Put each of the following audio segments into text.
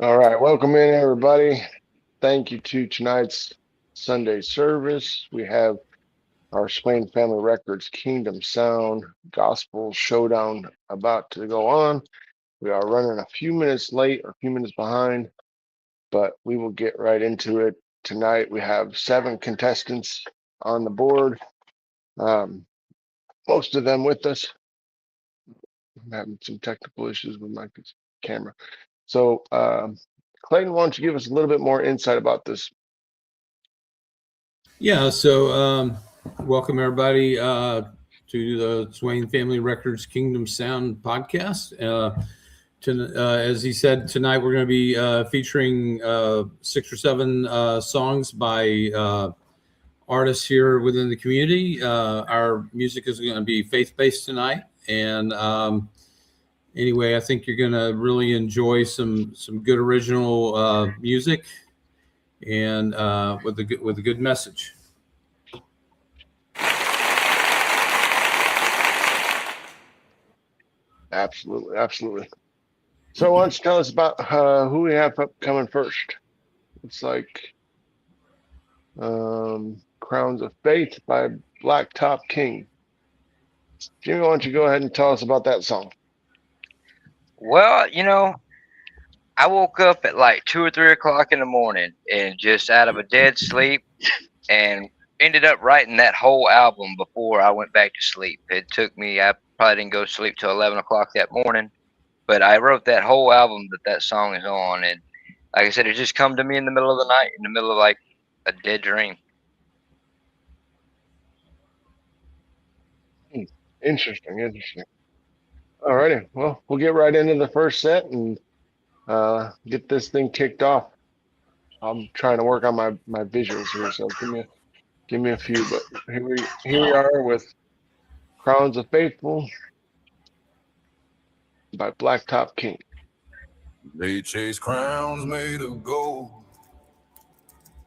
All right, welcome in everybody. Thank you to tonight's Sunday service. We have our Swain Family Records Kingdom Sound Gospel Showdown about to go on. We are running a few minutes late or a few minutes behind, but we will get right into it. Tonight we have 7 contestants on the board. Most of them with us. I'm having some technical issues with my camera. So, Clayton, why don't you give us a little bit more insight about this? Yeah, so welcome everybody to the Swain Family Records Kingdom Sound podcast. As he said, tonight we're going to be featuring 6 or 7 songs by artists here within the community. Our music is going to be faith-based tonight, and anyway, I think you're going to really enjoy some good original music and with a good message. Absolutely. So why don't you tell us about who we have coming first? It's like Crowns of Faith by Blacktop King. Jimmy, why don't you go ahead and tell us about that song? Well, I woke up at like 2 or 3 o'clock in the morning and just out of a dead sleep and ended up writing that whole album before I went back to sleep. I probably didn't go to sleep till 11 o'clock that morning, but I wrote that whole album that song is on. And like I said, it just come to me in the middle of the night, in the middle of like a dead dream. Interesting. All righty. Well, we'll get right into the first set and get this thing kicked off. I'm trying to work on my visuals here, so give me a few. But here we are with Crowns of Faithful by Blacktop King. They chase crowns made of gold,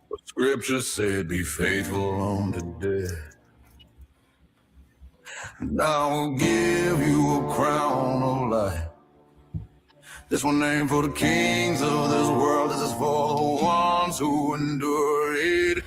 but scripture said be faithful unto death. And I will give you a crown of life. This one ain't for the kings of this world, this is for the ones who endure it.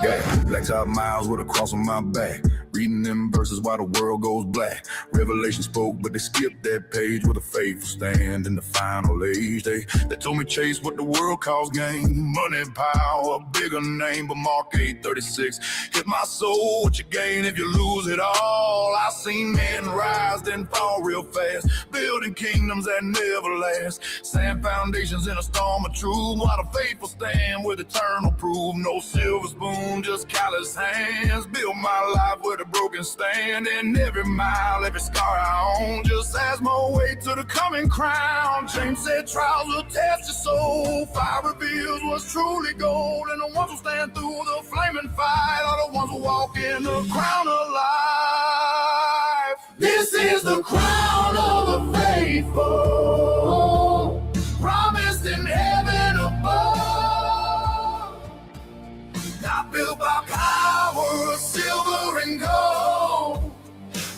Yeah, black top miles with a cross on my back. Reading them verses while the world goes black. Revelation spoke, but they skipped that page with a faithful stand in the final age. They told me chase what the world calls gain. Money, power, bigger name, but Mark 8:36 hit my soul. What you gain if you lose it all? I seen men rise, then fall real fast. Building kingdoms that never last. Sand foundations in a storm of truth. While the faithful stand with eternal proof. No silver spoon, just callous hands. Build my life with a broken stand, and every mile, every scar I own just adds more weight to the coming crown. James said trials will test your soul. Fire reveals what's truly gold, and the ones who stand through the flaming fight are the ones who walk in the crown of life. This is the crown of the faithful, promised in heaven above, not built by power, silver and gold,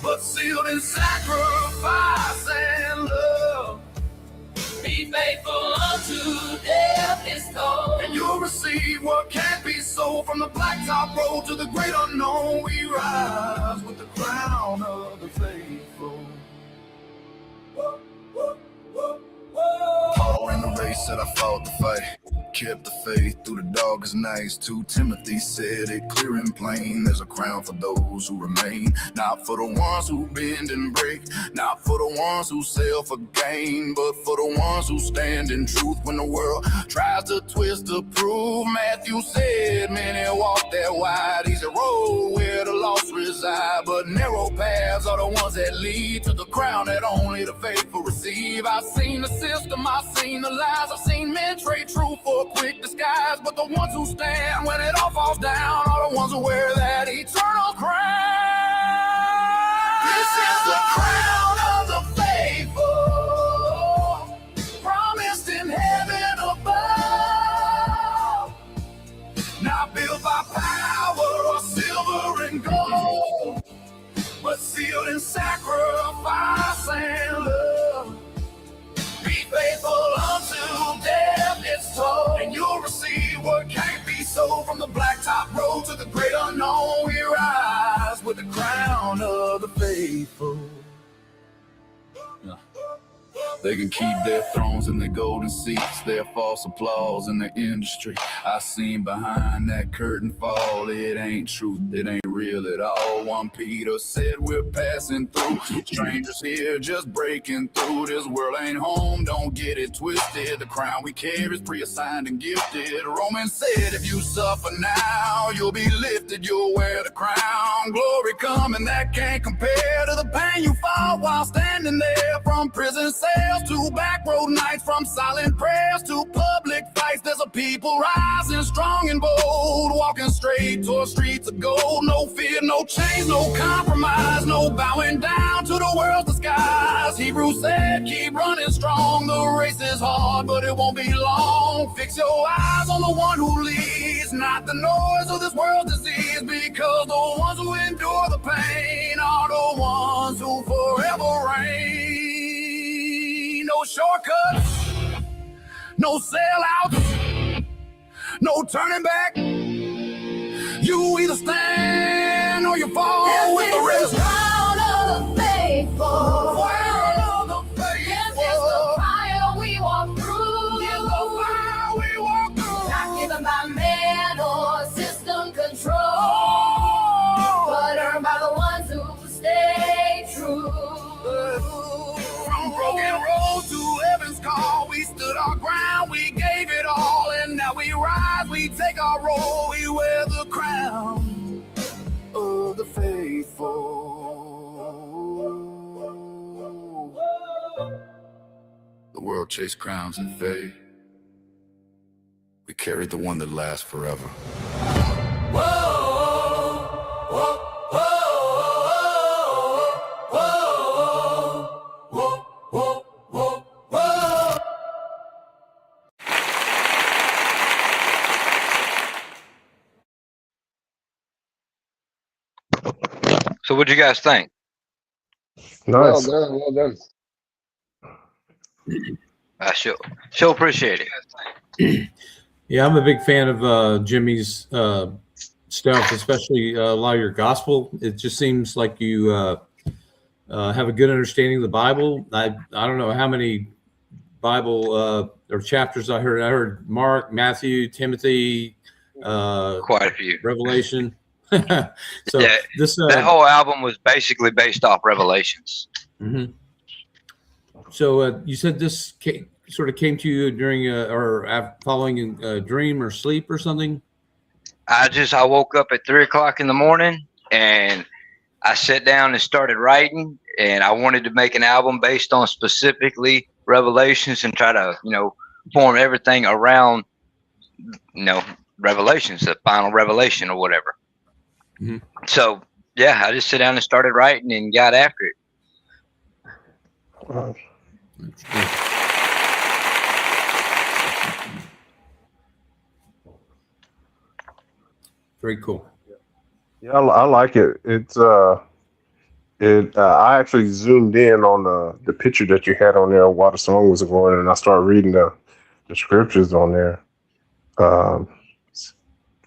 but sealed in sacrifice and love. Be faithful unto death is told, and you'll receive what can't be sold. From the blacktop road to the great unknown, we rise with the crown of the faithful. Whoa, whoa, whoa, whoa. Paul in the race said I fought the fight, kept the faith through the darkest nights. 2 Timothy said it clear and plain, there's a crown for those who remain, not for the ones who bend and break, not for the ones who sell for gain, but for the ones who stand in truth when the world tries to twist to prove. Matthew said many walk that wide, easy road where the lost reside, but narrow paths are the ones that lead to the crown that only the faithful receive. I've seen the system, I've seen the lies, I've seen men trade truth for a quick disguise, but the ones who stand when it all falls down are the ones who wear that eternal crown. This is the crown of the faithful, promised in heaven above, not built by power or silver and and gold, but sealed in sacrifice and love. Be faithful until death is told, and you'll receive what can't be sold. From the blacktop road to the great unknown, we rise with the crown of the faithful. They can keep their thrones and their golden seats, their false applause in the industry. I seen behind that curtain fall. It ain't truth, it ain't real at all. 1 Peter said we're passing through. Strangers here just breaking through. This world ain't home, don't get it twisted. The crown we carry is pre-assigned and gifted. Romans said if you suffer now, you'll be lifted, you'll wear the crown. Glory coming that can't compare to the pain you fought while standing there. From prison cells to back road nights, from silent prayers to public fights, there's a people rising strong and bold, walking straight toward streets of gold. No fear, no change, no compromise, no bowing down to the world's disguise. Hebrews said keep running strong, the race is hard but it won't be long. Fix your eyes on the one who leads, not the noise of this world's disease, because the ones who endure the pain are the ones who forever reign. No shortcuts, no sellouts, no turning back. You either stand or you fall with the rest. The crown of the faithful. Crown of the Yes, faithful. it's the fire we walk through. It's the fire we walk through. Not given by man or system control, but earned by the ones who stay true. From broken road to heaven's call, we stood our ground, we gave it all, and now we rise, we take our role, we wear the crown of the faithful. The world chased crowns and fade. We carried the one that lasts forever. Whoa, whoa, whoa, whoa, whoa, whoa, whoa, whoa. So what'd you guys think? Well Nice. done, well done. I sure appreciate it. Yeah, I'm a big fan of Jimmy's stuff, especially a lot of your gospel. It just seems like you have a good understanding of the Bible. I don't know how many Bible or chapters I heard. I heard Mark, Matthew, Timothy, Quite a few. Revelation. So Yeah, this that whole album was basically based off Revelations. mhm. So you said this sort of came to you during following a dream or sleep or something. I woke up at 3 o'clock in the morning and I sat down and started writing, and I wanted to make an album based on specifically Revelations and try to, form everything around, Revelations, the final revelation or whatever. Mhm. So yeah, I just sat down and started writing and got after it. Very cool. Yeah, I like it. It's I actually zoomed in on the picture that you had on there while the song was going, and I started reading the scriptures on there.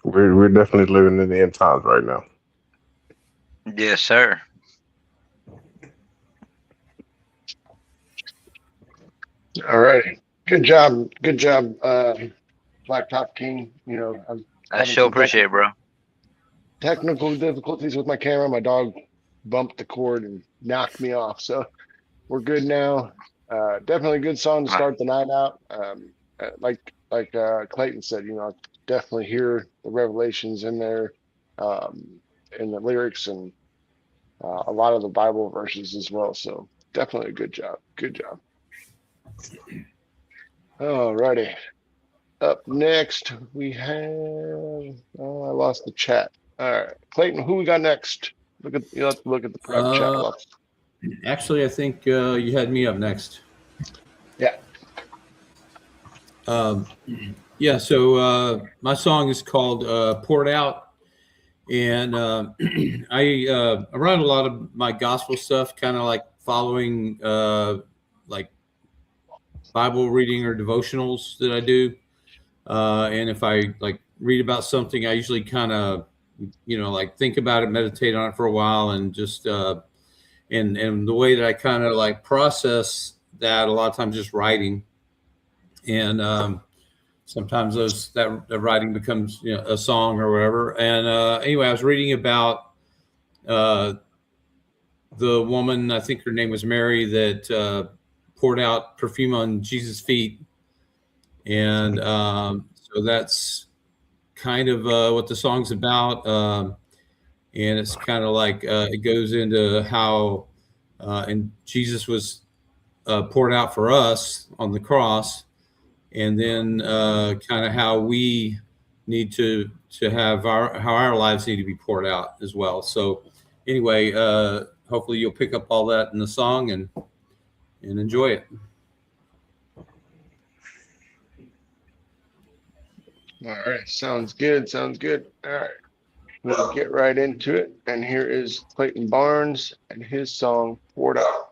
We're definitely living in the end times right now. Yes, sir. All right. Good job. Good job, Blacktop King. I'm I having sure some appreciate it, bro. technical difficulties with my camera. My dog bumped the cord and knocked me off. So we're good now. Definitely a good song to start the night out. Like Clayton said, I definitely hear the revelations in there, in the lyrics, and a lot of the Bible verses as well. So definitely a good job. Good job. All righty. Up next, we have. Oh, I lost the chat. All right, Clayton, who we got next? You have to look at the prep chat. Actually, I think you had me up next. Yeah. Yeah. So my song is called "Poured Out," And I write a lot of my gospel stuff, kind of like following like Bible reading or devotionals that I do. And if I like read about something, I usually kind of, like think about it, meditate on it for a while, and just and the way that I kind of like process that a lot of times just writing, and sometimes that writing becomes a song or whatever. And anyway, I was reading about uh, the woman, I think her name was Mary, that poured out perfume on Jesus' feet, and so that's kind of what the song's about. And it's kind of like it goes into how and Jesus was poured out for us on the cross, and then kind of how we need to have how our lives need to be poured out as well. So anyway, hopefully you'll pick up all that in the song and enjoy it. All right, sounds good. Sounds good. All right, we'll get right into it. And here is Clayton Barnes and his song "Poured Out."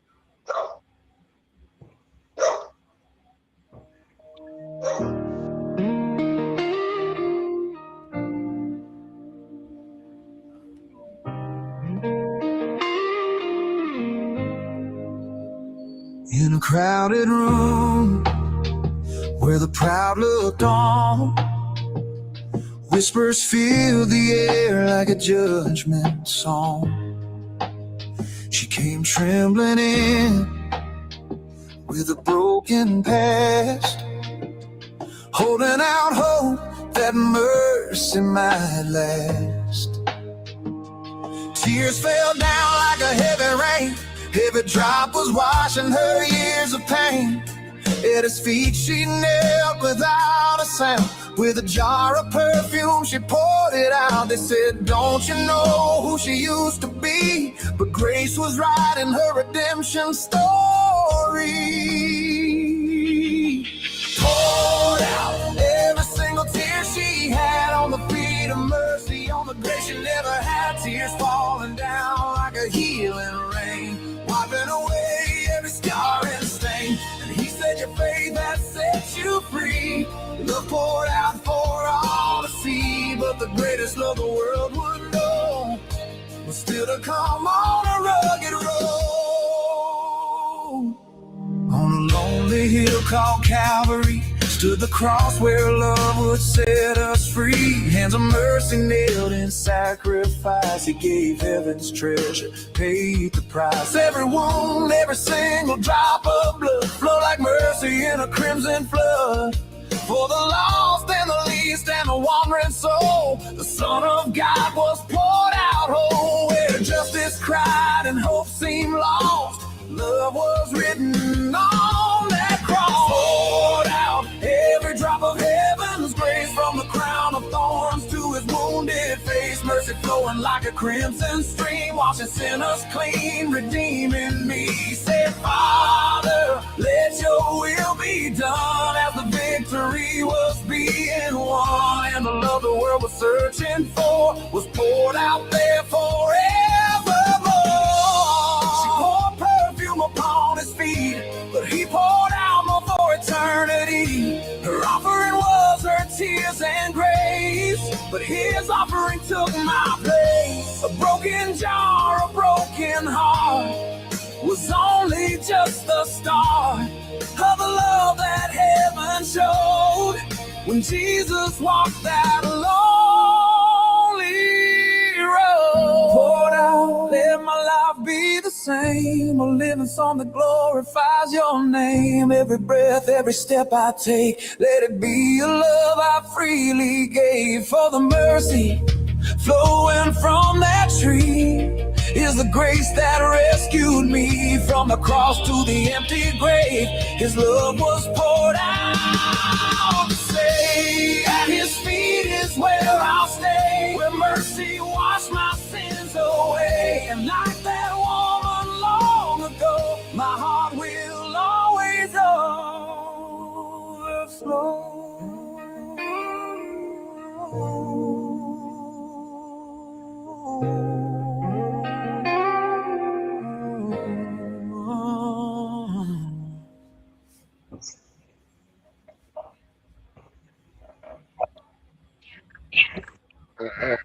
In a crowded room where the proud looked on, whispers filled the air like a judgment song. She came trembling in with a broken past, holding out hope that mercy might last. Tears fell down like a heavy rain. Every drop was washing her years of pain. At his feet she knelt without a sound. With a jar of perfume she poured it out. They said, don't you know who she used to be? But grace was writing her redemption story. Poured out every single tear she had on the feet of mercy, on the grace she never had. Tears falling down like a healing rain, wiping away every scar and stain. And he said, your faith has set you free. Love poured out for all to see. But the greatest love the world would know was still to come on a rugged road. On a lonely hill called Calvary stood the cross where love would set us free. Hands of mercy nailed in sacrifice. He gave heaven's treasure, paid the price. Every wound, every single drop of blood flowed like mercy in a crimson flood. For the lost and the least and the wandering soul, the Son of God was poured out whole. Where justice cried and hope seemed lost, love was written on that cross. Poured out every drop of heaven's grace, from the crown of thorns to his wounded face. Mercy flowing like a crimson stream, washing sinners clean, redeeming me. Said, Father, let your will be done, as the victory was being won. And the love the world was searching for was poured out there forevermore. She poured perfume upon his feet, but he poured out more for eternity. Her offering was her tears and grace, but his offering took my place. A broken jar, a broken heart was only just the start of the love that heaven showed when Jesus walked that lonely road. Poured out, let my life be the same, a living song that glorifies your name. Every breath, every step I take, let it be a love I freely gave. For the mercy flowing from that tree is the grace that rescued me from the cross to the empty grave. His love was poured out to say, at his feet is where I'll stay, where mercy washed my sins away. And like that woman long ago, my heart will always overflow.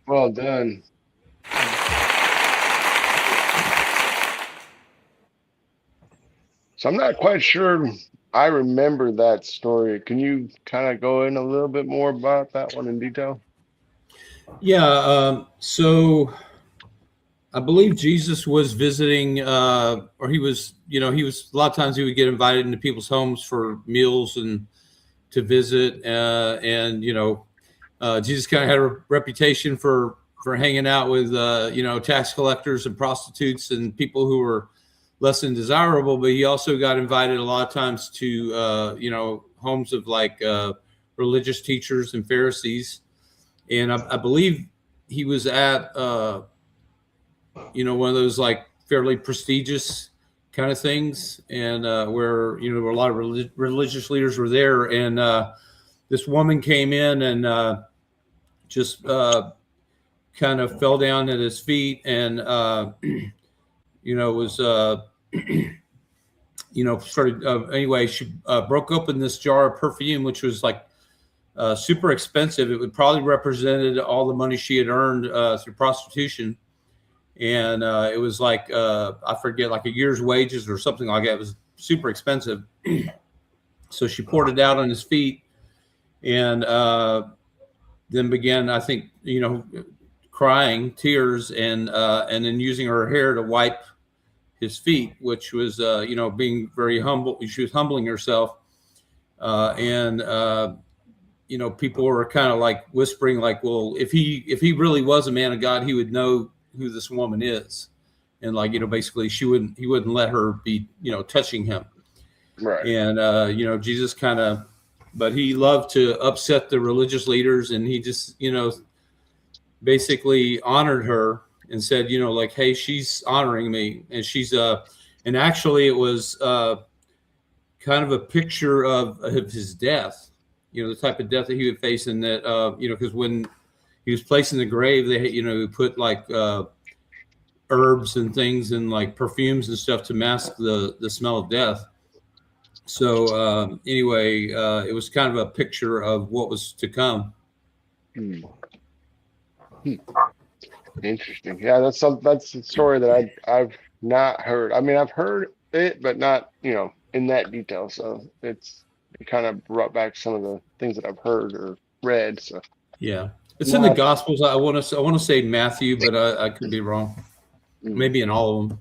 Well done. So I'm not quite sure I remember that story. Can you kind of go in a little bit more about that one in detail? Yeah. So I believe Jesus was visiting, or he was, he was a lot of times he would get invited into people's homes for meals and to visit, and Jesus kind of had a reputation for hanging out with tax collectors and prostitutes and people who were less than desirable. But he also got invited a lot of times to homes of like religious teachers and Pharisees, and I believe he was at one of those like fairly prestigious kind of things, and where where a lot of religious leaders were there, and this woman came in and just kind of fell down at his feet and was started anyway. She broke open this jar of perfume, which was like super expensive. It would probably represented all the money she had earned through prostitution, and it was like I forget, like a year's wages or something like that. It was super expensive. So she poured it out on his feet, and then began, I think, crying tears, and then using her hair to wipe his feet, which was being very humble. She was humbling herself, and people were kind of like whispering, like, well, if he really was a man of God, he would know who this woman is, and like basically he wouldn't let her be touching him, Right. And Jesus kind of, but he loved to upset the religious leaders, and he just basically honored her and said, like, hey, she's honoring me, and she's and actually it was kind of a picture of his death, the type of death that he would face, and that because when he was placed in the grave, they put like herbs and things and like perfumes and stuff to mask the smell of death. So anyway, it was kind of a picture of what was to come. Interesting. Yeah, that's a story that I've not heard. I mean, I've heard it, but not in that detail. So it kind of brought back some of the things that I've heard or read. So yeah, it's in the Gospels. I want to say Matthew, but I could be wrong. Maybe in all of them.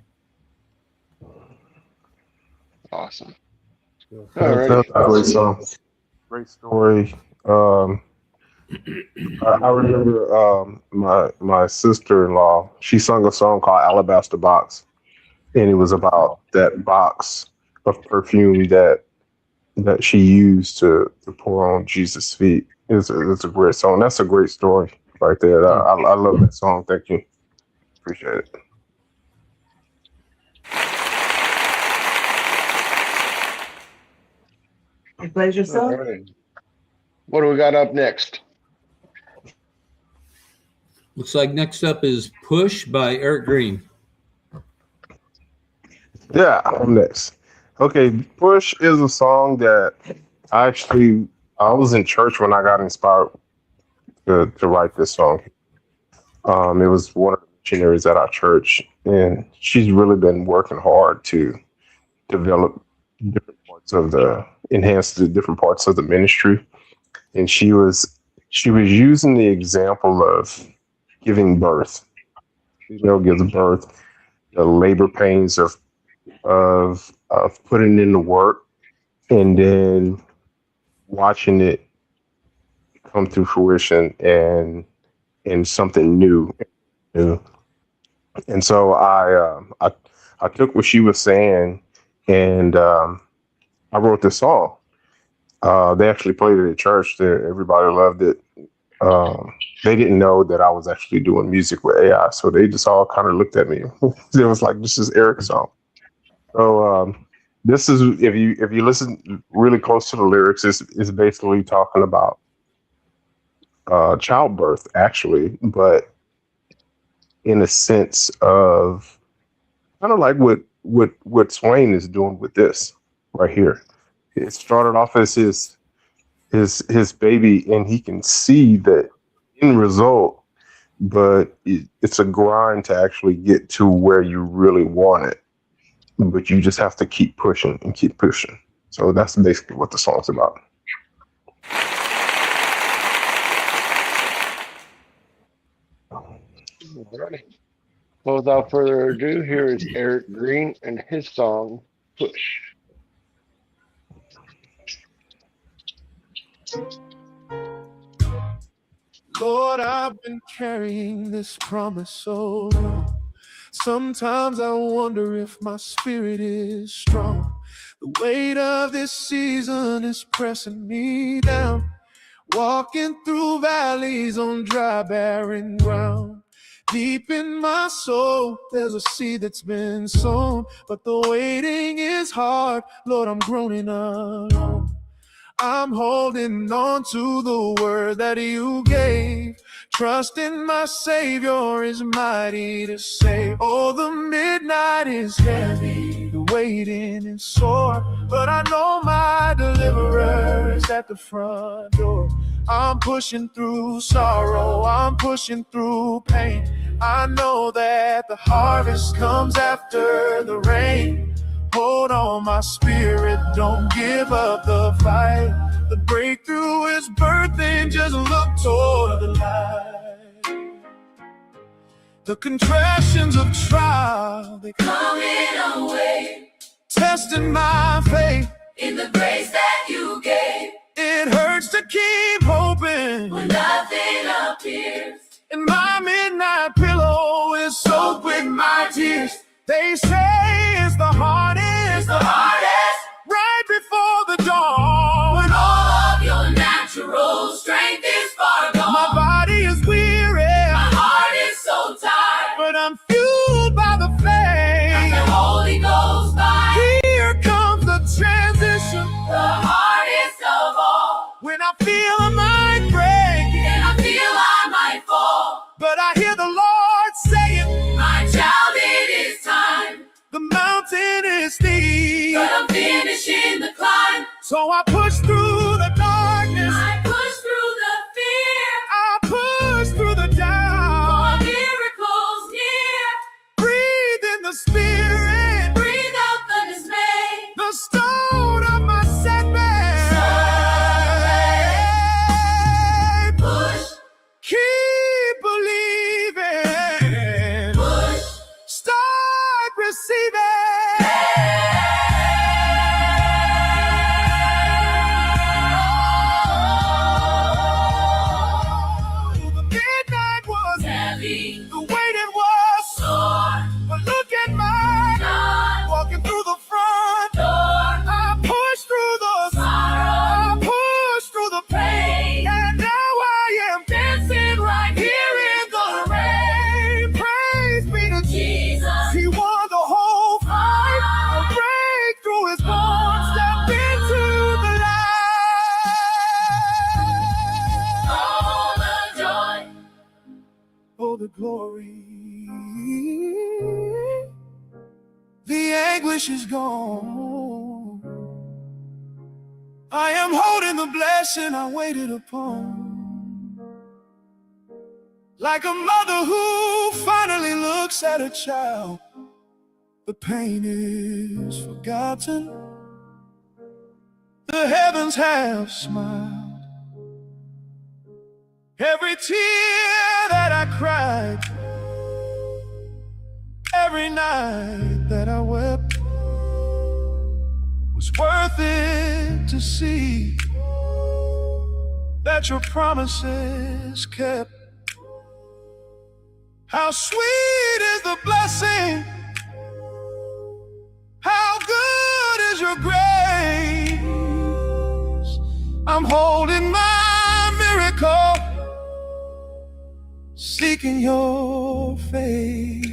Awesome. Great story. I remember my sister-in-law, she sung a song called Alabaster Box, and it was about that box of perfume that she used to pour on Jesus' feet. It's a great song. That's a great story right there. I love that song. Thank you. Appreciate it. You played yourself? Right. What do we got up next? Looks like next up is Push by Eric Green. Yeah, I'm next. Okay, Push is a song that I was in church when I got inspired to write this song. It was one of the missionaries at our church, and she's really been working hard to develop different parts of enhance the different parts of the ministry. And she was using the example of giving birth. Gives birth, the labor pains of putting in the work, and then watching it come to fruition and something new. And so I took what she was saying, and I wrote this song. They actually played it at church. Everybody loved it. They didn't know that I was actually doing music with AI, so they just all kind of looked at me. It was like, this is Eric's song. So this is, if you listen really close to the lyrics, it's basically talking about childbirth, actually, but in a sense of kind of like what Swain is doing with this right here. It started off as his baby, and he can see that end result but it's a grind to actually get to where you really want it. But you just have to keep pushing and keep pushing. So that's basically what the song's about. Alrighty. Well, without further ado, here is Eric Green and his song, Push. Lord, I've been carrying this promise so long. Sometimes I wonder if my spirit is strong. The weight of this season is pressing me down. Walking through valleys on dry, barren ground. Deep in my soul, there's a seed that's been sown. But the waiting is hard. Lord, I'm groaning alone. I'm holding on to the word that you gave. Trusting my Savior is mighty to save. Oh, the midnight is heavy, the waiting is sore. But I know my deliverer is at the front door. I'm pushing through sorrow, I'm pushing through pain. I know that the harvest comes after the rain. Hold on, my spirit, don't give up the fight. The breakthrough is birthing, just look toward the light. The contractions of trial, they Coming away testing my faith. in the grace that you gave It hurts to keep hoping, when nothing appears. and my midnight pillow is soaked with my tears. They say it's the hardest, right before the dawn. When all of your natural strength is far gone. My body is weary, My heart is so tired. but I'm fueled by the faith. The Holy Ghost fire, Here comes the transition. the hardest of all. When I feel I might break, And I feel I might fall. but I hear the Lord saying, My child, it is time. the mountain is steep. But I'm finishing the climb. So I push through the darkness, I push through the fear. I push through the doubt. For miracles near. Breathe in the spirit, Breathe out the dismay. the stone of my setback. Push, Keep believing, push. start receiving. The midnight was Heavy, the waiting was sore, but look at my God, walking through the front. Lord, I pushed through the sorrow, I pushed through the pain, pain. and now I am Dancing right here here in the rain. Praise be to Jesus. Jesus. He won the whole fight. A breakthrough is born. Step into the light. All the joy, Oh, the glory. The anguish is gone. I am holding the blessing I waited upon. Like a mother who finally looks at a child. The pain is forgotten. The heavens have smiled. Every tear that I cried, every night that I wept, was worth it to see that your promises kept. How sweet is the blessing, how good is your grace. I'm holding my miracle, seeking your face.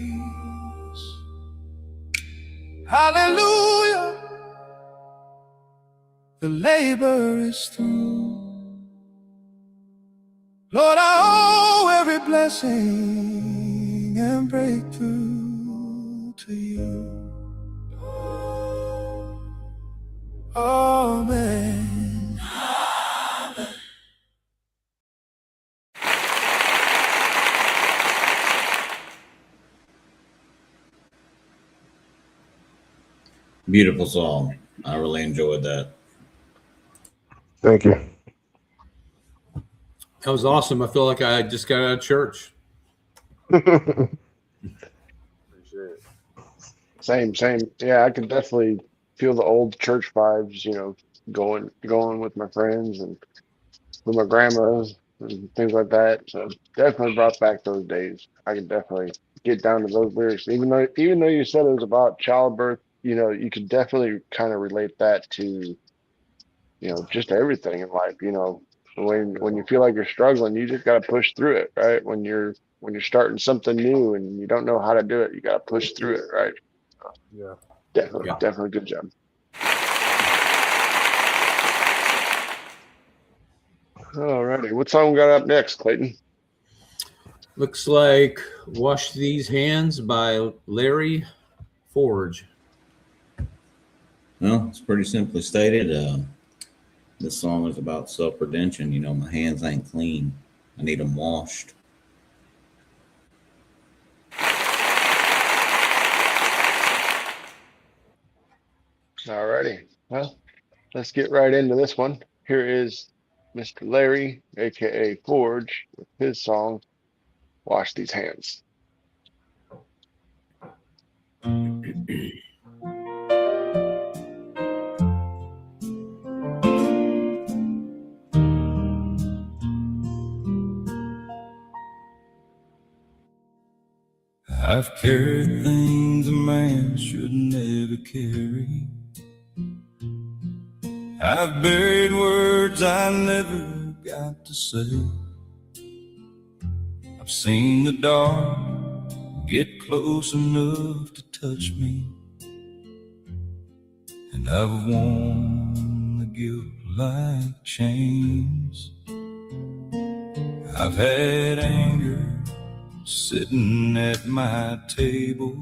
Hallelujah, the labor is through. Lord, I owe every blessing and breakthrough to you. Amen. Beautiful song. I really enjoyed that. Thank you. That was awesome. I feel like I just got out of church. Appreciate it. Same. Yeah, I can definitely feel the old church vibes, you know, going with my friends and with my grandmas and things like that. So definitely brought back those days. I can definitely get down to those lyrics. Even though you said it was about childbirth, you know, you could definitely kind of relate that to, you know, just everything in life. You know, when you feel like you're struggling, you just gotta push through it, right? When you're starting something new and you don't know how to do it, you gotta push through it, right? Yeah. Definitely good job. Alrighty, what song we got up next, Clayton? Looks like Wash These Hands by Larry Forge. Well, it's pretty simply stated. This song is about self-redemption. You know, my hands ain't clean. I need them washed. Alrighty, well, let's get right into this one. Here is Mr. Larry, aka Forge, with his song Wash These Hands. I've carried things a man should never carry. I've buried words I never got to say. I've seen the dark get close enough to touch me, and I've worn the guilt like chains. I've had anger sitting at my table.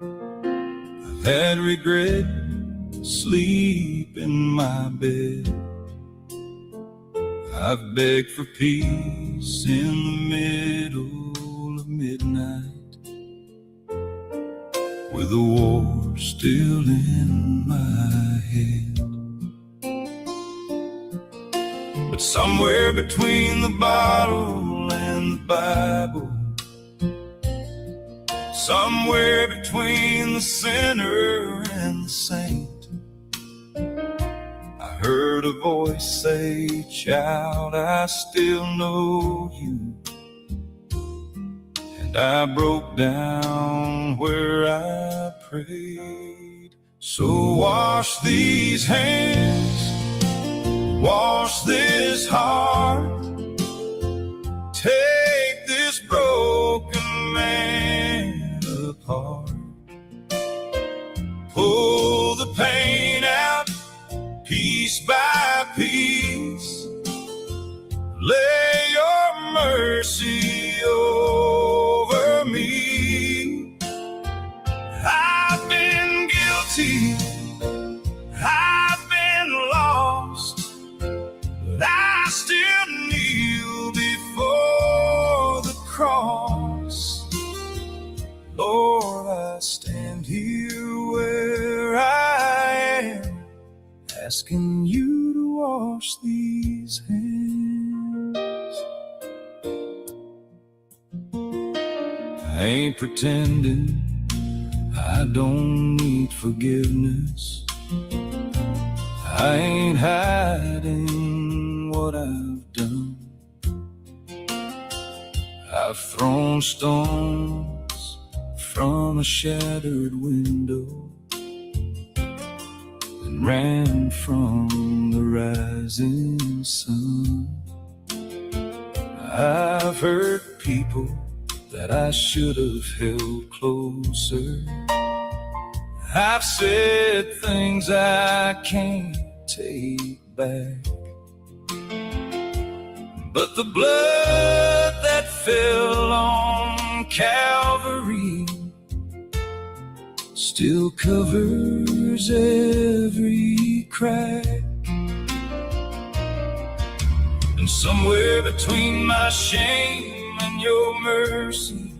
I've had regret sleep in my bed. I've begged for peace in the middle of midnight, with the war still in my head. But somewhere between the bottle and the Bible, somewhere between the sinner and the saint, I heard a voice say, "Child, I still know you." And I broke down where I prayed. So wash these hands, wash this heart, take this broken man apart, pull the pain out piece by piece, lay your mercy over me. I've been guilty, I've been lost, but I still kneel before the cross. Lord, I stand here where I am, asking you to wash these hands. I ain't pretending I don't need forgiveness. I ain't hiding what I've done. I've thrown stones from a shattered window and ran from the rising sun. I've hurt people that I should have held closer. I've said things I can't take back, but the blood that fell on Calvary still covers every crack. And somewhere between my shame and your mercy,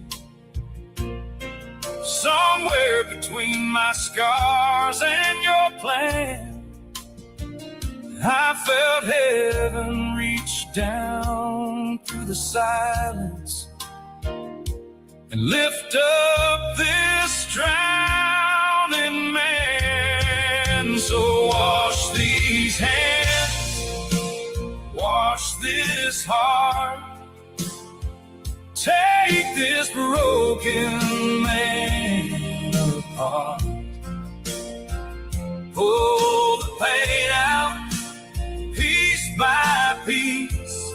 somewhere between my scars and your plan. I felt heaven reach down through the silence and lift up this drowning man. So wash these hands, wash this heart, take this broken man apart. Pull the pain out piece by piece.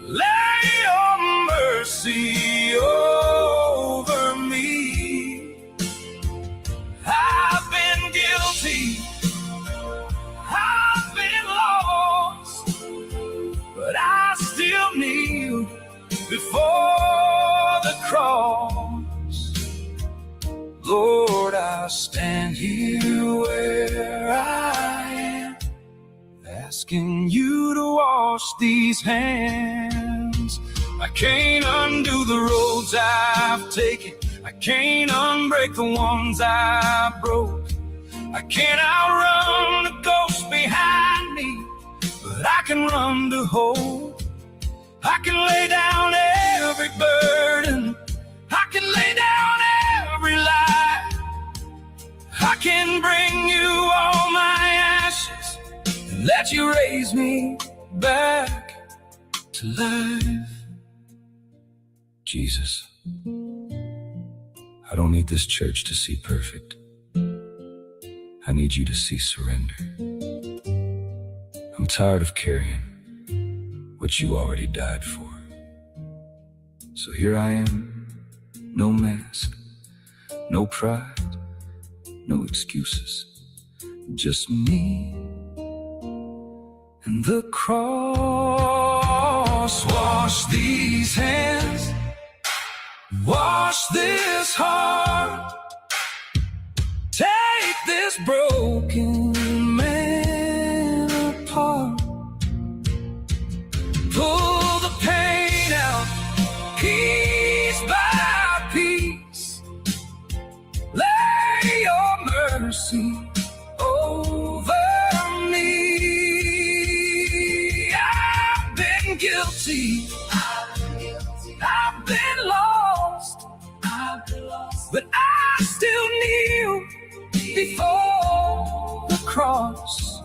Lay your mercy over me. I've been guilty, I've been lost, but I still kneel before the cross. Lord, I stand here where I am, asking you to wash these hands. I can't undo the roads I've taken, I can't unbreak the ones I broke. I can't outrun the ghost behind me, but I can run to hope. I can lay down every burden, I can lay down every lie. I can bring you all my ashes and let you raise me back to life. Jesus, I don't need this church to see perfect. I need you to see surrender. I'm tired of carrying what you already died for. So here I am, no mask, no pride, no excuses, just me and the cross. Wash these hands, wash this heart, take this broken man apart. Pull the pain out piece by piece. Lay your mercy over me. I've been guilty, I've been lost, but I still kneel before the cross.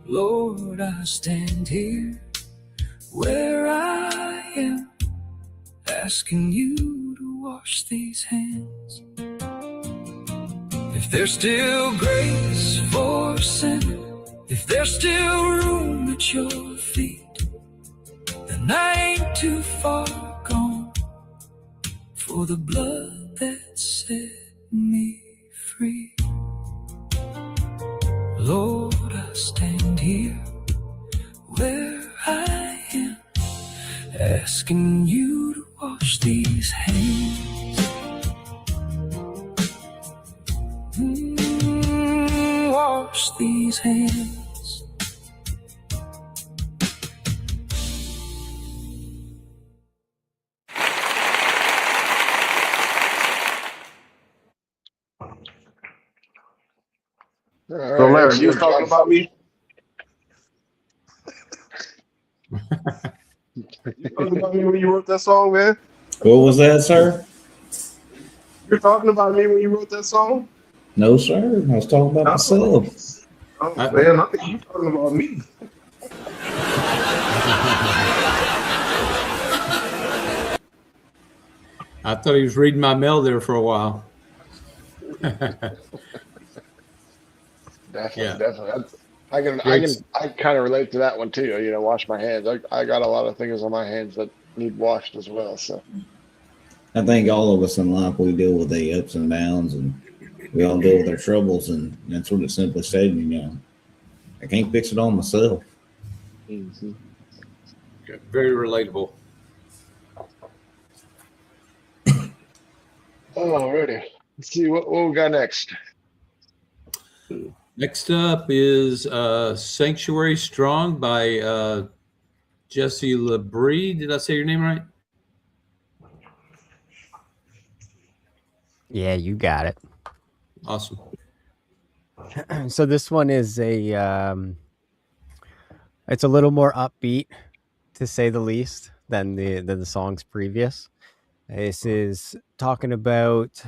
Lord, I stand here where I am, asking you to wash these hands. If there's still grace for sin, if there's still room at your feet, then I ain't too far gone for the blood that set me free. Lord, I stand here where I am, asking you to wash these hands. Wash these hands. All So right, Larry, you was excellent talking job. about me? You talking about me when you wrote that song, man? What was that, sir? You're talking about me when you wrote that song? No, sir. I was talking about myself. Oh, man, I think you're talking about me. I thought he was reading my mail there for a while. Definitely, Yeah. definitely. I Great. kind of relate to that one too. You know, wash my hands. I got a lot of things on my hands that need washed as well. So I think all of us in life, we deal with the ups and downs, and we all deal with our troubles, and that's what it simply said. You know, I can't fix it all myself. Very relatable. alrighty, let's see what we got next. Next up is Sanctuary Strong by Jesse LeBrie. Did I say your name right? Yeah, you got it. Awesome. So this one is it's a little more upbeat, to say the least, than the songs previous. This is talking about.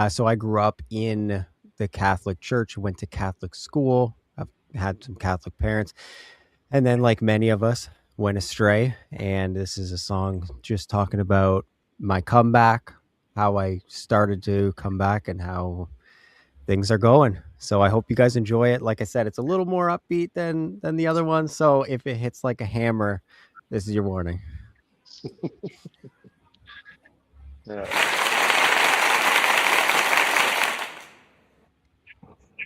So I grew up in the Catholic Church, went to Catholic school. I've had some Catholic parents, and then, like many of us, went astray. And this is a song just talking about my comeback, how I started to come back, and how things are going. So I hope you guys enjoy it. Like I said, it's a little more upbeat than the other one. So if it hits like a hammer, this is your warning. Yeah.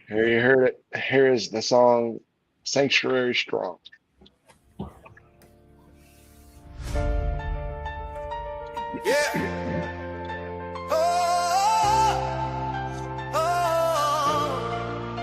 Here you heard it. Here is the song Sanctuary Strong.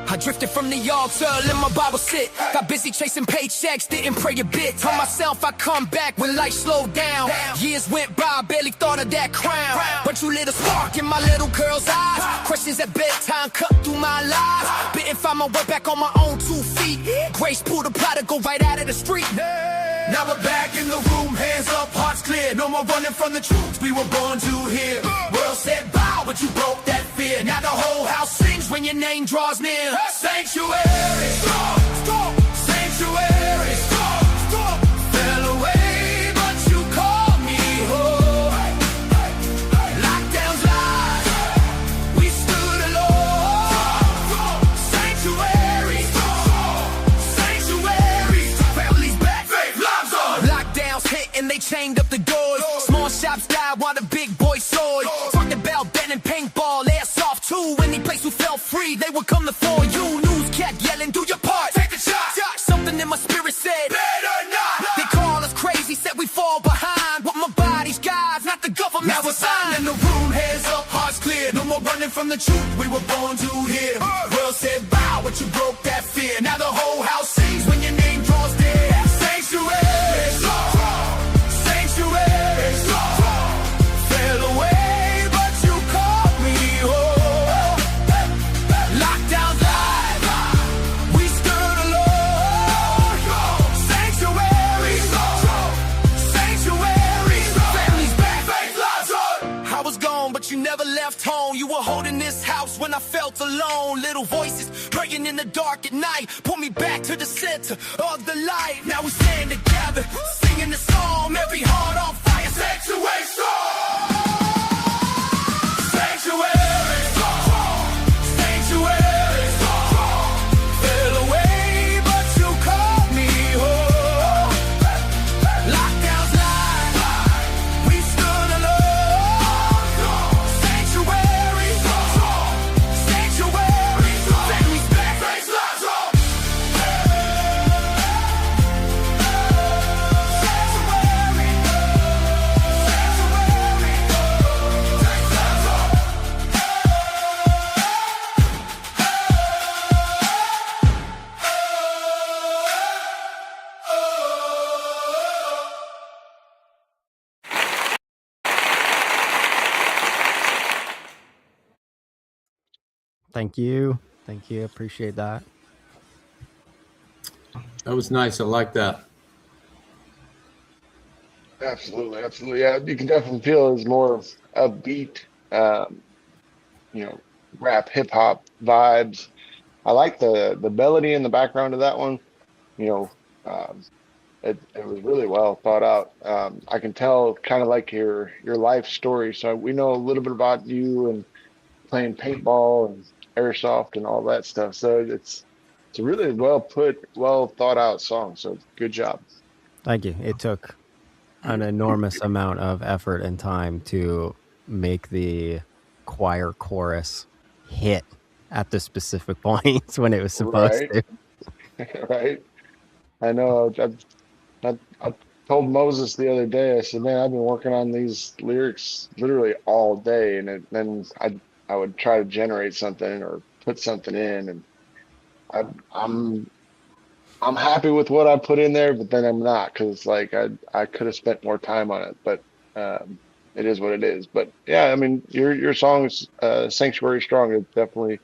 I drifted from the altar, let my Bible sit. Got busy chasing paychecks, didn't pray a bit. Told myself I come back when life slowed down. Years went by, barely thought of that crown. But you lit a spark in my little girl's eyes. Questions at bedtime cut through my lies. Didn't find my way back on my own 2 feet. Grace pulled a prodigal right out of the street. Now we're back in the room, hands up, hearts clear. No more running from the truth we were born to hear. World said bow, but you broke that fear. Now the whole house sings when your name draws near. Sanctuary, strong, strong. Sanctuary, strong, strong. Fell away, but you called me home. Lockdowns lies, we stood alone. Sanctuary, sanctuary. Families back, faith lives on. Lockdowns hit and they chained up the doors. Small shops died while the big boys soared. Talked about Ben and paintball, airsoft too. Any place who felt free, they would come for you. News kept yelling, do your part, take the shot. Something in my spirit said, better not. They call us crazy, said we fall behind. But my body's God's, not the government. Now we're signed in the room, hands up, hearts clear. No more running from the truth we were born to hear. World said bow, but you broke that fear. Now the whole house sings when your name draws near. Sanctuary, sanctuary, fell away, but you called me home. Lockdowns live, we stood alone. Sanctuary, sanctuary, families back, faith lives on. I was gone, but you never left home. You were holding this house when I felt alone. Little voices praying in the dark at night, pull me back to the center of the light. Now we stand together, singing the song. Every heart on fire, sanctuary strong. Sanctuary strong, sanctuary strong. Fell away, but you called me home. Lockdowns live, we stood alone. Sanctuary strong, sanctuary strong. Families back, faith lives on. Thank you. Appreciate that. That was nice. I like that. Absolutely, absolutely. Yeah, you can definitely feel it's more upbeat, rap, hip hop vibes. I like the melody in the background of that one. You know, it was really well thought out. I can tell kind of like your life story. So we know a little bit about you and playing paintball and airsoft and all that stuff. So it's a really well put, well thought out song. So good job. Thank you. It took an enormous amount of effort and time to make the choir chorus hit at the specific points when it was supposed Right. to. Right. I know. I told Moses the other day. I said, "Man, I've been working on these lyrics literally all day, and then I would try to generate something or put something in, and I'm happy with what I put in there, but then I'm not because it's like I could have spent more time on it. But it is what it is. But yeah, I mean, your song is Sanctuary Strong. It definitely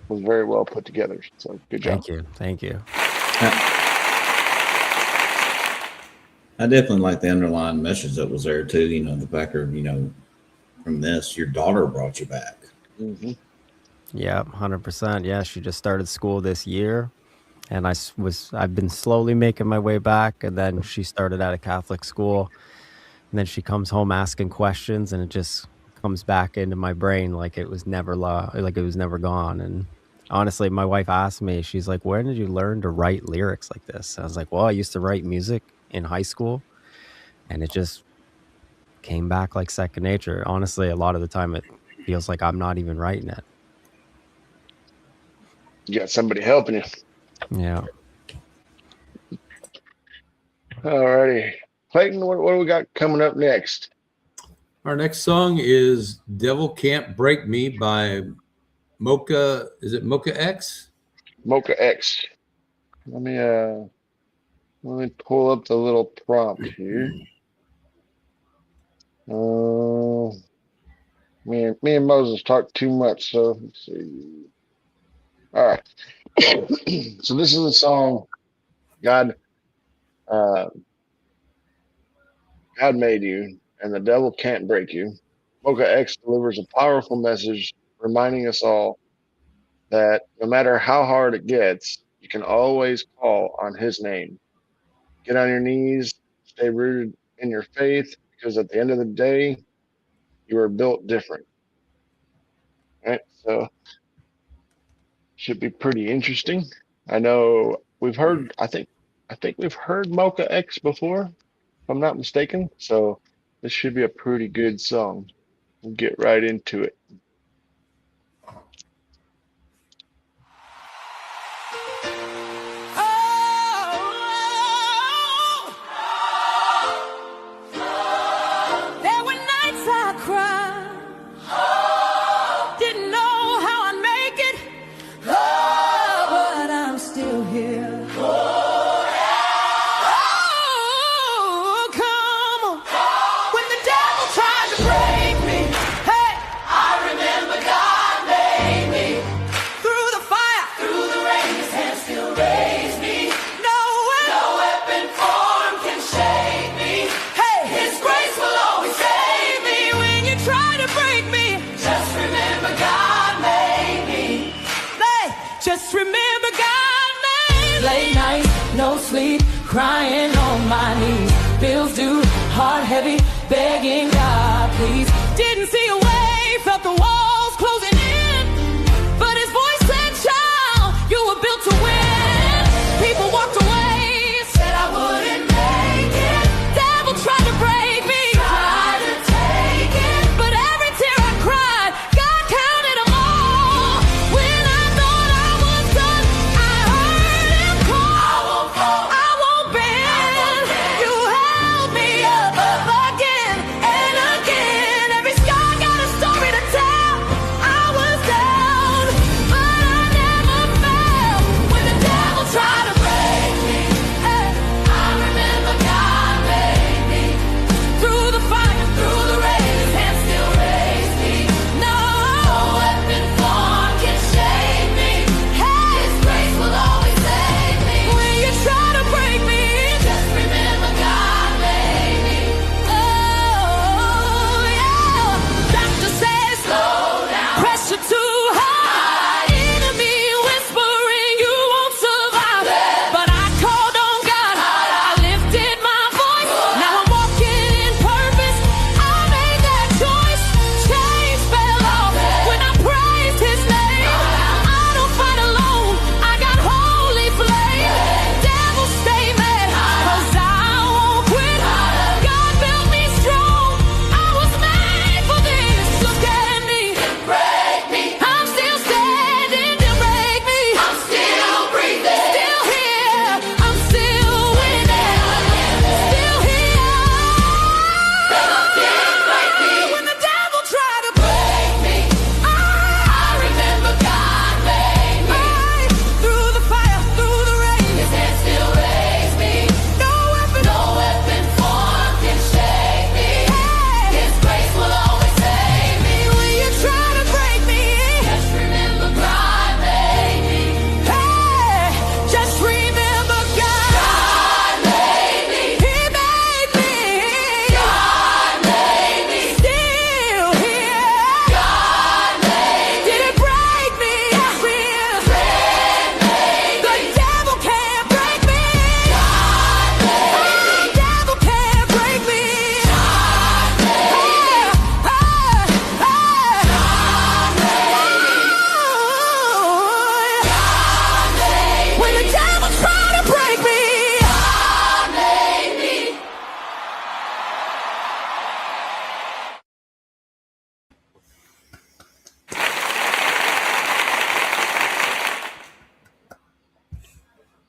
was very well put together. So good job. Thank you. Thank you. I definitely like the underlying message that was there too. The fact of, from this, your daughter brought you back. Mm-hmm. Yeah, 100%. Yeah, she just started school this year, and I've been slowly making my way back, and then she started at a Catholic school, and then she comes home asking questions, and it just comes back into my brain like it was never gone. And honestly, my wife asked me, she's like, "Where did you learn to write lyrics like this?" I was like, "Well, I used to write music in high school, and it just came back like second nature." Honestly, a lot of the time it feels like I'm not even writing it. You got somebody helping you. Yeah. Alrighty. Clayton, what do we got coming up next? Our next song is Devil Can't Break Me by Mocha. Is it Mocha X? Mocha X. Let me pull up the little prompt here. Me and Moses talked too much, so let's see. All right. So this is a song God God made you, and the devil can't break you. Mocha X delivers a powerful message reminding us all that no matter how hard it gets, you can always call on his name. Get on your knees, stay rooted in your faith, because at the end of the day, you are built different. Right? So should be pretty interesting. I know I think we've heard Mocha X before, if I'm not mistaken. So this should be a pretty good song. We'll get right into it. There were nights I cried, didn't know how I'd make it, but I'm still here. Oh, come on. When the devil tried to break me, hey, I remember God made me. Through the fire, through the rain, his hand still raised me. No weapon formed can shake me. Hey, his grace will always save me. When you try to break me, just remember God made me. Hey, just remember God made me. Late nights, no sleep, crying on my knees. Bills due, heart heavy, begging God, please. Didn't see a way, felt the walls closing in, but his voice said, child, you were built to win. People walked away, said I wouldn't make it. Devil tried to break me, tried to take it, but every tear I cried, God counted them all. When I thought I was done, I heard him call. I won't fall, I won't bend. You held me up again.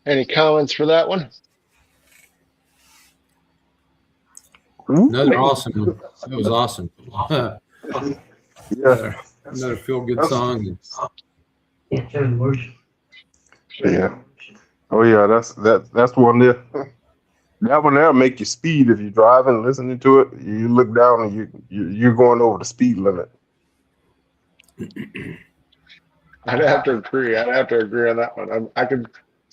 Any comments for that one? Another awesome. That was awesome. Yeah. Another feel good song. Yeah. Oh yeah, that's one there. That one there make you speed if you're driving, listening to it. You look down and you're going over the speed limit. I'd have to agree. I'd have to agree on that one. I could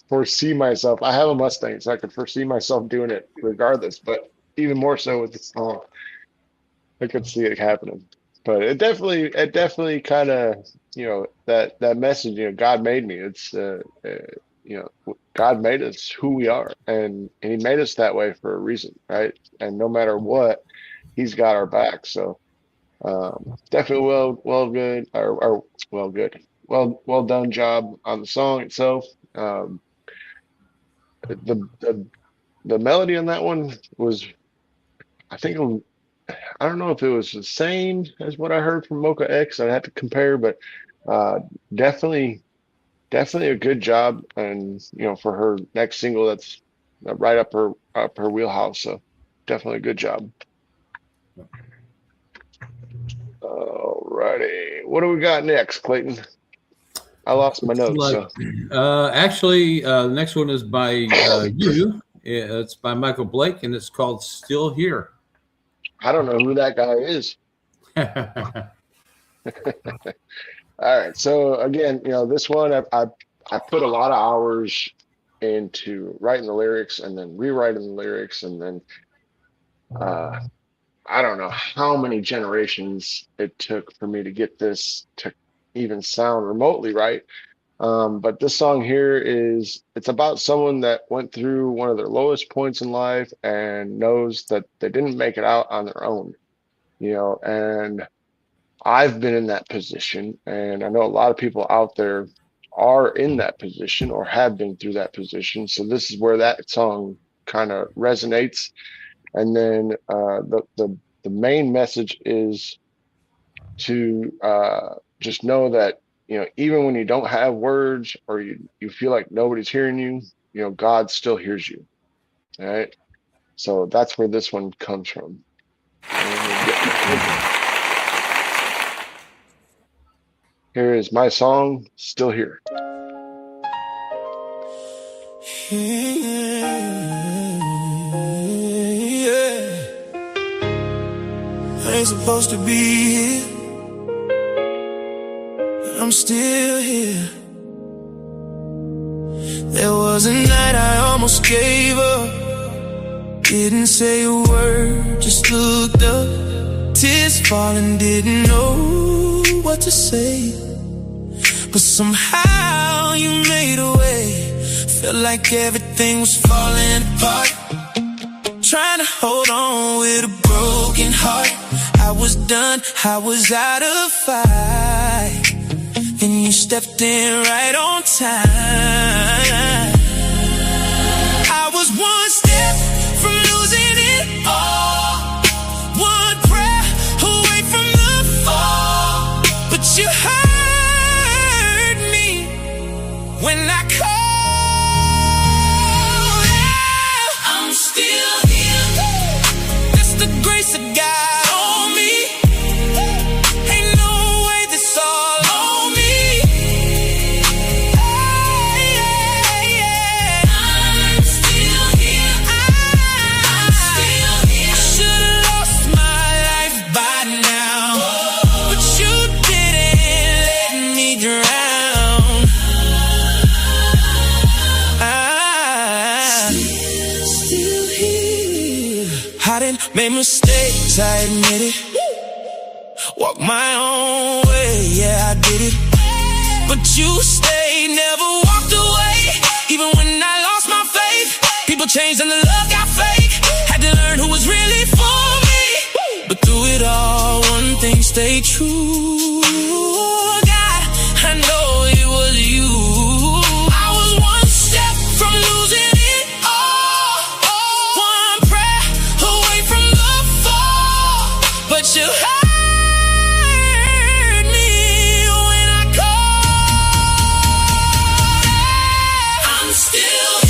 foresee myself. I have a Mustang, so I could foresee myself doing it regardless. But even more so with the song, I could see it happening. But it definitely kind of, that message. God made me. It's God made us who we are, and He made us that way for a reason, right? And no matter what, He's got our back. So definitely well done job on the song itself. The melody on that one was, I think, I don't know if it was the same as what I heard from Mocha X. I'd have to compare, but uh, definitely a good job, and for her next single, that's right up her wheelhouse. So definitely a good job. Alrighty, what do we got next, Clayton? I lost my notes. Actually, the next one is by you. It's by Michael Blake, and it's called "Still Here." I don't know who that guy is. All right. So again, this one I put a lot of hours into writing the lyrics and then rewriting the lyrics, and then I don't know how many generations it took for me to get this to even sound remotely right. But this song here it's about someone that went through one of their lowest points in life and knows that they didn't make it out on their own, and I've been in that position, and I know a lot of people out there are in that position or have been through that position. So this is where that song kind of resonates. And then the main message is to just know that even when you don't have words or you feel like nobody's hearing you, God still hears you. All right. So that's where this one comes from. Here is my song, Still Here. I ain't supposed to be here, but I'm still here. There was a night I almost gave up. Didn't say a word, just looked up. Tears falling, didn't know what to say. But somehow you made a way. Felt like everything was falling apart. Trying to hold on with a broken heart. I was done, I was out of fight. Then you stepped in right on time. I was one step from losing it all, one prayer away from the fall. But you heard me when I called. I'm still here. That's the grace of God on me. Ain't no way this all on me. I'm still here. I'm still here. I should've lost my life by now, but you didn't let me drown. I'm still here. I didn't make mistakes, I admit it. Walk my own way, yeah, I did it. But you stayed, never walked away. Even when I lost my faith, people changed and the love got fake. Had to learn who was really for me. But through it all, one thing stayed true. God, I know it was you. I was one step from losing it all, one prayer away from the fall. But you heard me when I called. I'm still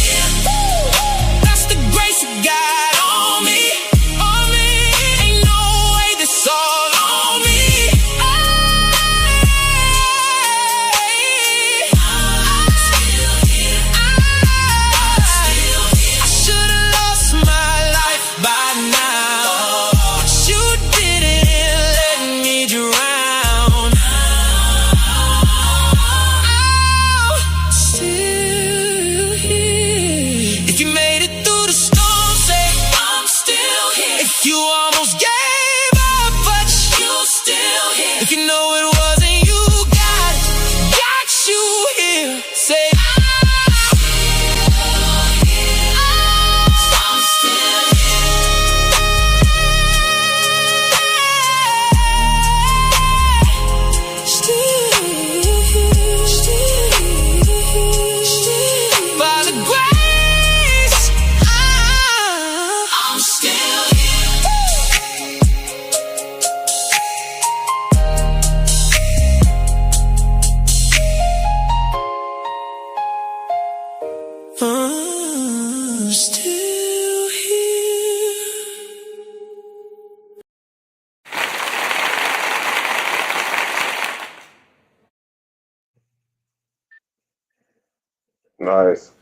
Nice.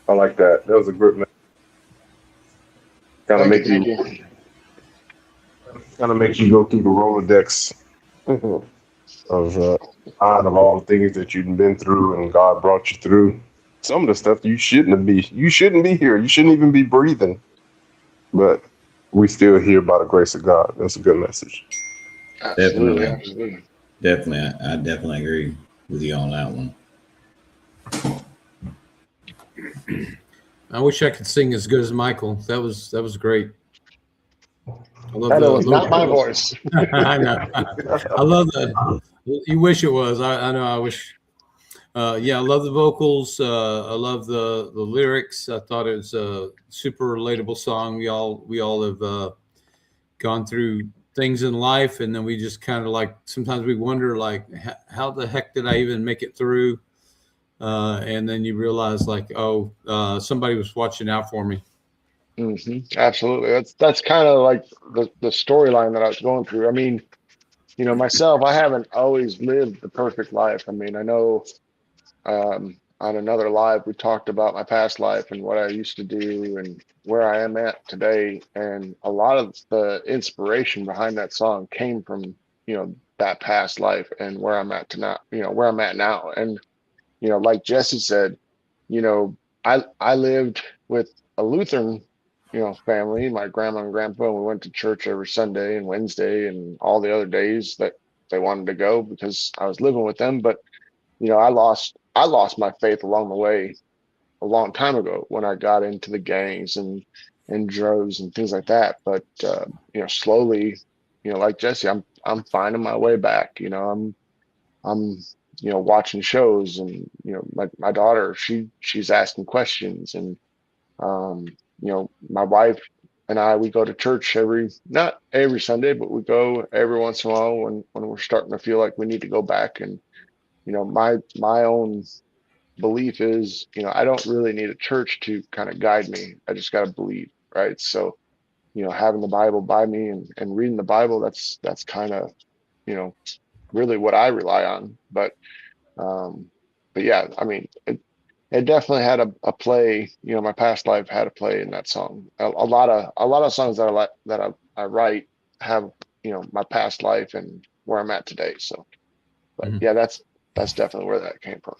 I like that. That was a good kind of Thank you, make thank you you. kind of make you go through the Rolodex of kind of all the things that you've been through and God brought you through. Some of the stuff you shouldn't be here. You shouldn't even be breathing. But we still here by the grace of God. That's a good message. Absolutely, Definitely, absolutely. definitely, I definitely agree with you on that one. I wish I could sing as good as Michael. That was great. I love That the was not my little. voice. I know. I love the. You wish it was. I know. I wish. Yeah, I love the vocals. I love the lyrics. I thought it was a super relatable song. We all have gone through things in life, and then we just kind of like sometimes we wonder like how the heck did I even make it through? And then you realize like, oh, somebody was watching out for me. Absolutely. That's kind of like the storyline that I was going through. I mean, myself, I haven't always lived the perfect life. I mean, I know on another live we talked about my past life and what I used to do and where I am at today. And a lot of the inspiration behind that song came from, that past life and where I'm at to now, where I'm at now. And, like Jesse said, you know, I lived with a Lutheran, family, my grandma and grandpa, and we went to church every Sunday and Wednesday and all the other days that they wanted to go because I was living with them. But, I lost my faith along the way a long time ago when I got into the gangs and drugs and things like that. But slowly, like Jesse, I'm finding my way back. I'm watching shows and my daughter she's asking questions and um my wife and we go to church not every Sunday, but we go every once in a while when we're starting to feel like we need to go back. And my own belief is, I don't really need a church to kind of guide me. I just got to believe, right? So having the Bible by me and reading the Bible, that's kind of you know really what I rely on. But yeah, I mean, it definitely had a play. My past life had a play in that song. A lot of songs that I like that I write have my past life and where I'm at today. So, but Mhm. yeah, that's definitely where that came from.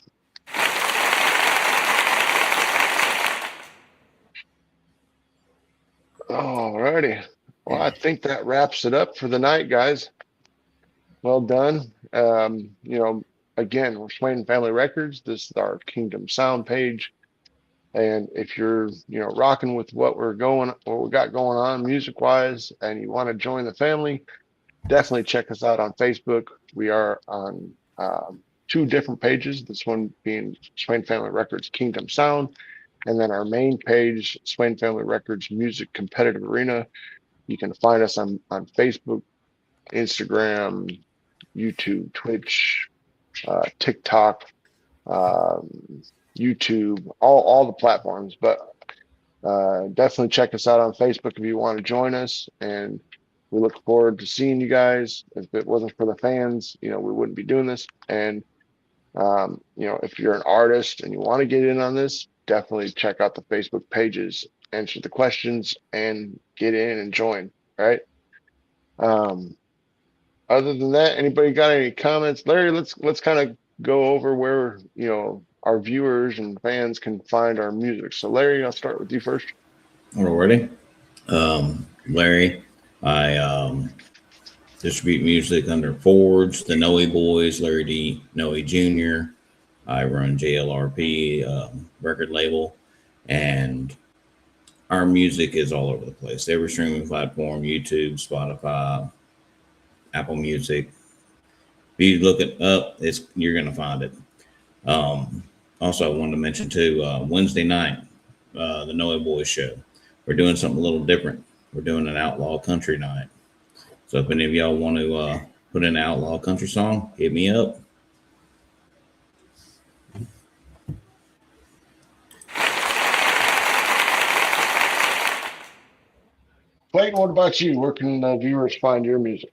Alrighty. Well, I think that wraps it up for the night, guys. Well done. Again, we're Swain Family Records. This is our Kingdom Sound page. And if you're, rocking with what we got going on music wise, and you want to join the family, definitely check us out on Facebook. We are on two different pages. This one being Swain Family Records Kingdom Sound, and then our main page, Swain Family Records Music Competitive Arena. You can find us on Facebook, Instagram, YouTube, Twitch, TikTok, um, YouTube, all the platforms. But definitely check us out on Facebook if you want to join us. And we look forward to seeing you guys. If it wasn't for the fans, we wouldn't be doing this. And if you're an artist and you want to get in on this, definitely check out the Facebook pages, answer the questions, and get in and join. All right. Um, Other than that, anybody got any comments? Larry, let's kind of go over where, our viewers and fans can find our music. So Larry, I'll start with you first. Already, Larry, I distribute music under Forge, the Noe Boys, Larry D. Noe Jr. I run JLRP record label, and our music is all over the place. Every streaming platform: YouTube, Spotify, Apple Music. If you look it up, you're gonna find it. Also, I wanted to mention too, Wednesday night, the Noe Boys show. We're doing something a little different. We're doing an outlaw country night. So if any of y'all want to put in an outlaw country song, hit me up. Clayton, what about you? Where can the viewers find your music?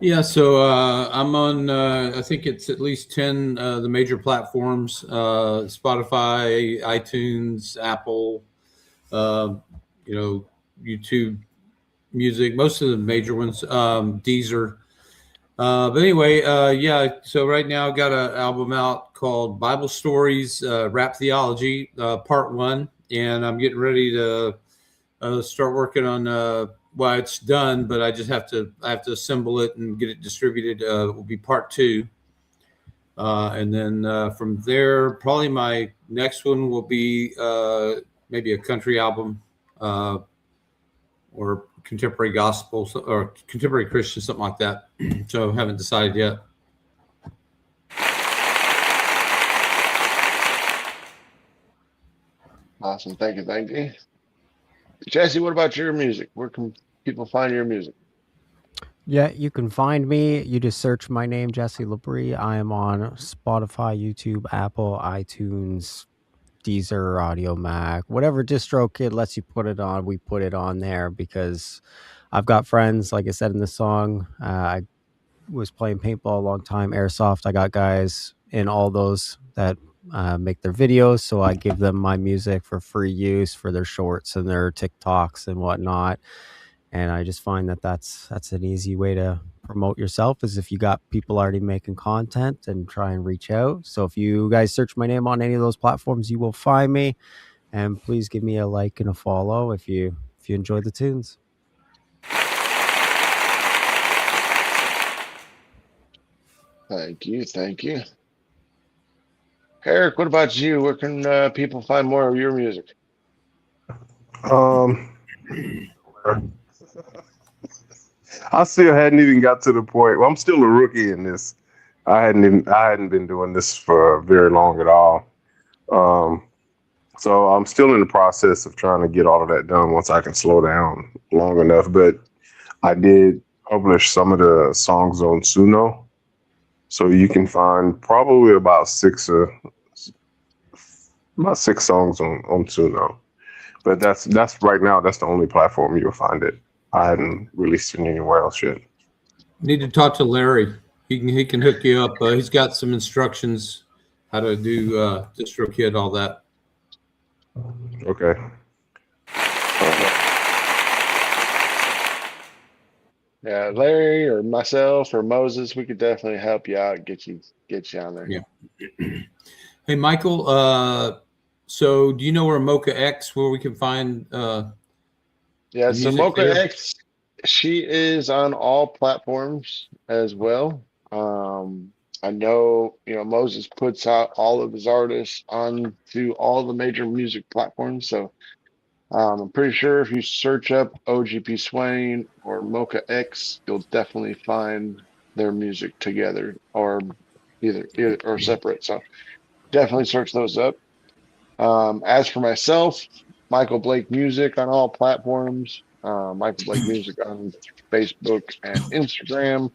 Yeah, so I'm on. I think it's at least 10 the major platforms: Spotify, iTunes, Apple, uh, you know, YouTube Music, most of the major ones. Deezer. But anyway, yeah. So right now, I've got an album out called Bible Stories, Rap Theology, Part One, and I'm getting ready to start working on. Well, it's done, but I have to assemble it and get it distributed. It will be Part Two, and then from there, probably my next one will be maybe a country album uh, or contemporary gospel or contemporary Christian, something like that. So I haven't decided yet. Awesome. Thank you. Thank you. Jesse, what about your music? Where can people find your music? Yeah, you can find me. You just search my name, Jesse Labrie. I am on Spotify, YouTube, Apple, iTunes, Deezer, Audio Mac, whatever DistroKid lets you put it on. We put it on there because I've got friends, like I said in the song. I was playing paintball a long time, airsoft. I got guys in all those that make their videos, so I give them my music for free use for their shorts and their TikToks and whatnot. And I just find that that's an easy way to promote yourself, is if you got people already making content, and try and reach out. So if you guys search my name on any of those platforms, you will find me. And please give me a like and a follow if you enjoy the tunes. Thank you. Thank you. Eric, what about you? Where can people find more of your music? Um, I still hadn't even got to the point. Well, I'm still a rookie in this. I hadn't been doing this for very long at all. Um, so I'm still in the process of trying to get all of that done once I can slow down long enough. But I did publish some of the songs on Suno, so you can find probably about six songs on Suno. But that's right now. That's the only platform you'll find it. I hadn't released it anywhere else yet. Need to talk to Larry. He can hook you up. He's got some instructions how to do DistroKid, all that. Okay. Yeah, Larry or myself or Moses, we could definitely help you out, get you on there. Yeah. Hey, Michael. So do you know where Mocha X, where we can find Yeah, the so music Mocha there? X, she is on all platforms as well. I know, Moses puts out all of his artists onto all the major music platforms. So I'm pretty sure if you search up O.G.P. Swain or Mocha X, you'll definitely find their music together, or either or separate. So definitely search those up. As for myself, Michael Blake Music on all platforms. Michael Blake Music on Facebook and Instagram.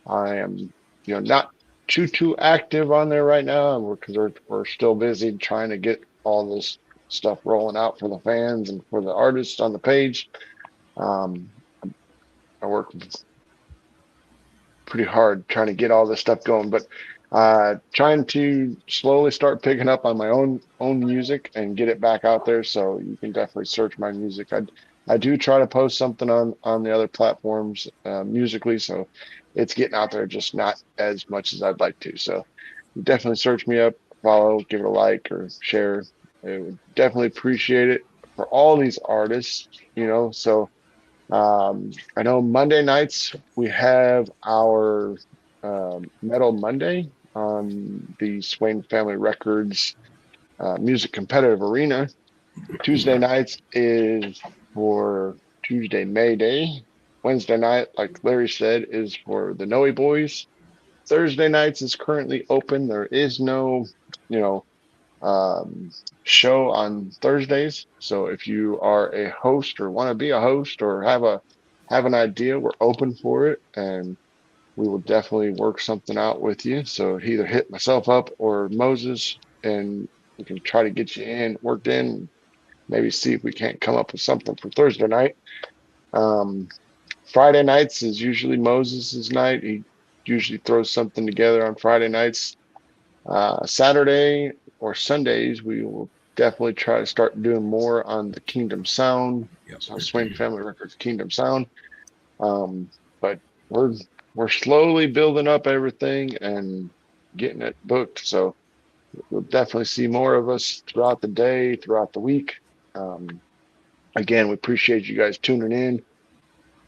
I am, not too active on there right now because we're still busy trying to get all this stuff rolling out for the fans and for the artists on the page. Um, I work pretty hard trying to get all this stuff going, but trying to slowly start picking up on my own music and get it back out there. So you can definitely search my music. I do try to post something on the other platforms musically, so it's getting out there, just not as much as I'd like to. So definitely search me up, follow, give it a like or share. I would definitely appreciate it for all these artists, so I know Monday nights we have our Metal Monday on the Swain Family Records Music Competitive Arena. Tuesday nights is for Tuesday May Day. Wednesday night, like Larry said, is for the Noe Boys. Thursday nights is currently open. There is no, you know, um, show on Thursdays. So if you are a host or want to be a host or have an idea, we're open for it, and we will definitely work something out with you. So either hit myself up or Moses, and we can try to get you worked in. Maybe see if we can't come up with something for Thursday night. Um, Friday nights is usually Moses's night. He usually throws something together on Friday nights. Saturday or Sundays, we will definitely try to start doing more on the Kingdom Sound. Yep. So Swain Family Records Kingdom Sound. But we're slowly building up everything and getting it booked. So you'll definitely see more of us throughout the day, throughout the week. Again, we appreciate you guys tuning in.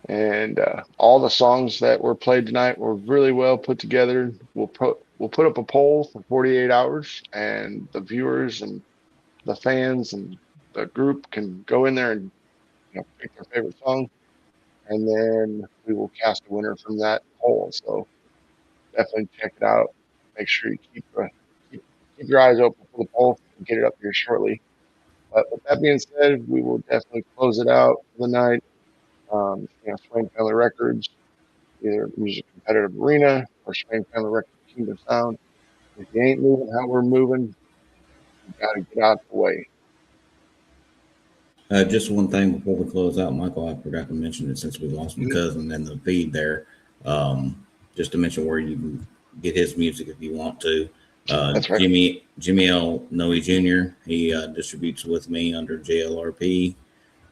And all the songs that were played tonight were really well put together. We'll put up a poll for 48 hours, and the viewers and the fans and the group can go in there and pick their favorite song, and then we will cast a winner from that poll. So definitely check it out. Make sure you keep your eyes open for the poll. We'll get it up here shortly. But with that being said, we will definitely close it out for the night. Swain Family Records, either Music Competitive Arena or Swain Family Records Kingdom Sound. If you ain't moving how we're moving, you got to get out the way. Just one thing before we close out, Michael, I forgot to mention it since we lost my cousin in the feed there. Just to mention where you can get his music if you want to. That's right. Jimmy L. Noe Jr. He distributes with me under JLRP,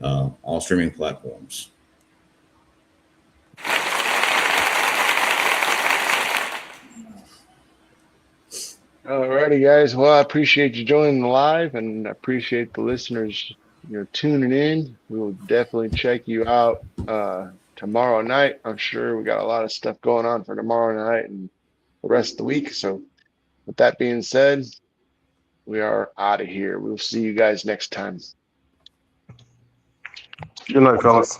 all streaming platforms. Alrighty, guys. Well, I appreciate you joining the live, and I appreciate the listeners, tuning in. We will definitely check you out tomorrow night. I'm sure we got a lot of stuff going on for tomorrow night and the rest of the week. So, with that being said, we are out of here. We'll see you guys next time. Good night, fellas.